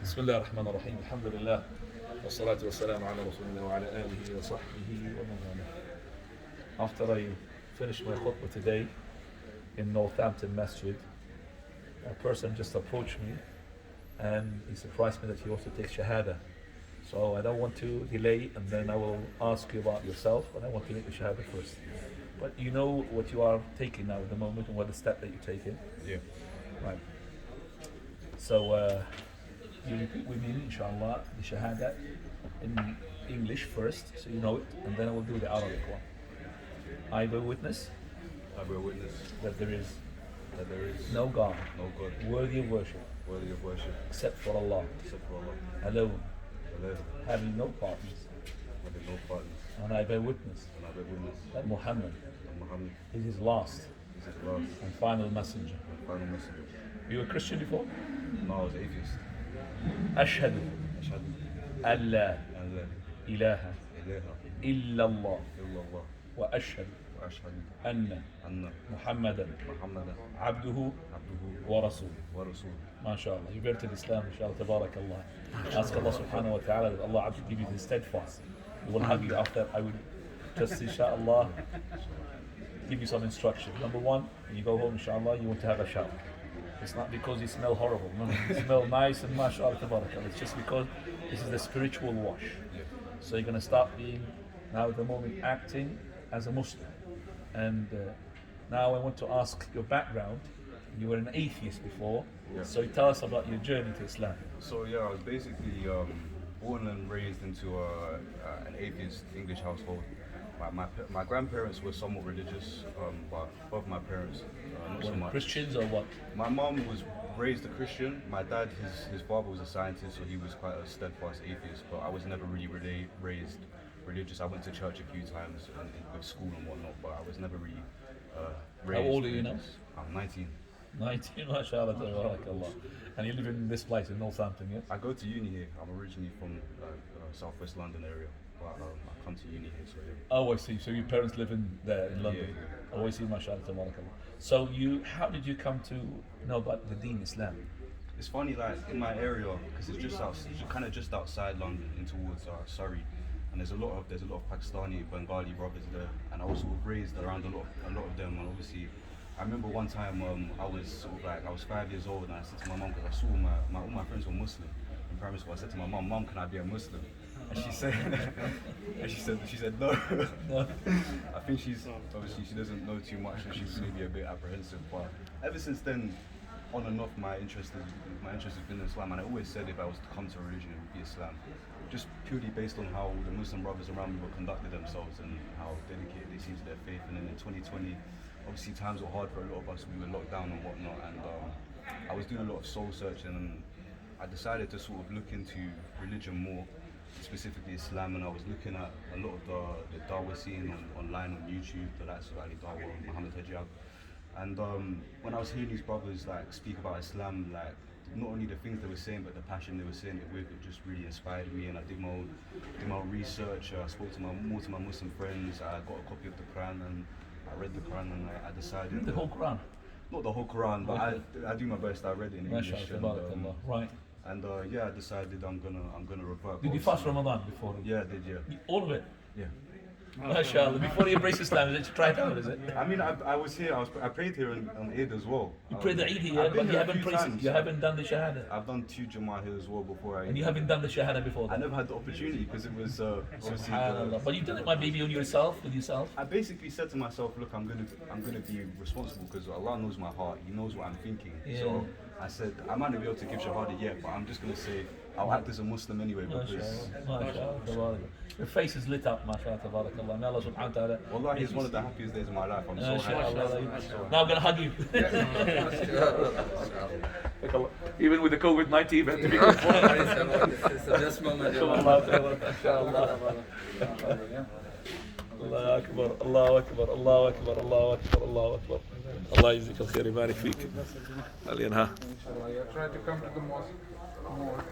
بسم الله الرحمن الرحيم الحمد لله والصلاة والسلام على رسول الله وعلى آله وصحبه ومن والاه. After I finished my khutbah today in Northampton Masjid, a person just approached me and he surprised me that he wants to take Shahada. So I don't want to delay, and then I will ask you about yourself, and I want to make the Shahada first. But you know what you are taking now at the moment and what the step that you're taking? Yeah. Right. So you repeat with me, inshallah, the Shahada in English first, so you know it, and then I will do the Arabic one. I bear witness I bear witness that there is that there is no God no God worthy of worship worthy of worship except for Allah, except for Allah, alone, alone, having no partners. having no partners. And I bear witness And I bear witness that Muhammad that Muhammad is his last is his last and final messenger. and final messenger. You were a Christian before? No, I was atheist. أشهد أشهد أن لا أن لا إله إله إلا الله إلا الله وأشهد وأشهد أن أن محمدا محمدا عبده عبده ورسوله. ورسوله. MashaAllah. You converted Islam, inshallah, tabarakallah. Ask Allah subhanahu wa ta'ala that Allah give you the steadfast. We will hug you after. I will just, inshallah, give you some instruction. Number one, when you go home, inshallah, you want to have a shower. It's not because you smell horrible. No, you smell nice and mashallah, tabarakallah. It's just because this is the spiritual wash. So you're going to start being, now at the moment, acting as a Muslim. And now I want to ask your background. You were an atheist before, Yeah. so tell us about your journey to Islam. So yeah, I was basically born and raised into an atheist English household. My grandparents were somewhat religious, but both my parents not so Were much. Christians or what? My mom was raised a Christian. My dad, his father was a scientist, so he was quite a steadfast atheist. But I was never really raised religious. I went to church a few times with school and whatnot, but I was never really raised. How old are you now? religious. I'm 19. 19, mashallah, tabarakallah. And you live in this place in Northampton, yes? I go to uni here. I'm originally from southwest London area, but I come to uni here. So yeah. Oh, I see. So your parents live in there in London. Yeah. Oh, I see, mashallah, tabarakallah. So how did you come to know about the Deen Islam? It's funny, like in my area, because it's kind of just outside London, in towards Surrey, and there's a lot of Pakistani, Bengali brothers there, and I was sort of raised around a lot of them. And obviously, I remember one time I was 5 years old, and I said to my mum, because I saw all my friends were Muslim in primary school. I said to my mum, can I be a Muslim? And she said, she said no. No. I think obviously she doesn't know too much, so she's maybe a bit apprehensive. But ever since then, on and off, my interest has been in Islam, and I always said if I was to come to a religion, it would be Islam, just purely based on how the Muslim brothers around me were conducted themselves and how dedicated they seemed to their faith. And then in 2020, obviously times were hard for a lot of us. We were locked down and whatnot, and I was doing a lot of soul searching, and I decided to sort of look into religion more, specifically Islam. And I was looking at a lot of the Dawah scene online on YouTube, the likes of Ali Dawah, Muhammad Hijab. And when I was hearing these brothers like speak about Islam, like not only the things they were saying, but the passion they were saying it with, it just really inspired me. And I did my own research. I spoke to more to my Muslim friends. I got a copy of the Quran and I read the Quran, and I decided The whole Quran? not the whole Quran, but I do my best. I read it in English. Mashallah, tabarakallah. Right. And yeah, I decided I'm gonna revert. Did you fast Ramadan before? Yeah, I did. Yeah. All of it? Yeah. MashaAllah. Before you embrace Islam, is it to try it out, is it? I mean, I was here. I prayed here on Eid as well. You prayed the Eid here, I've but been you here a haven't few prayed it. times. You haven't done the Shahada. I've done 2 Jummah here as well before And you haven't done the Shahada before I that. never had the opportunity because it was obviously. SubhanAllah. But you've done it, my baby, on yourself, with yourself. I basically said to myself, look, I'm gonna be responsible because Allah knows my heart. He knows what I'm thinking. Yeah. So I said I might not be able to give Shahada yet, but I'm just gonna say I'll act as a Muslim anyway because. MashaAllah, tabarakallah. Your face is lit up, mashallah, tabarakallah. May Allah subhanahu wa ta'ala. Wallahi, it's one of the happiest days of my life. I'm so happy. Now I'm going to hug you. Even with the COVID-19, you have to be It's the best moment of your life. الله أكبر الله أكبر الله أكبر الله أكبر الله أكبر الله يجزيك الخير يبارك فيك. Inshallah, try to come to the mosque more.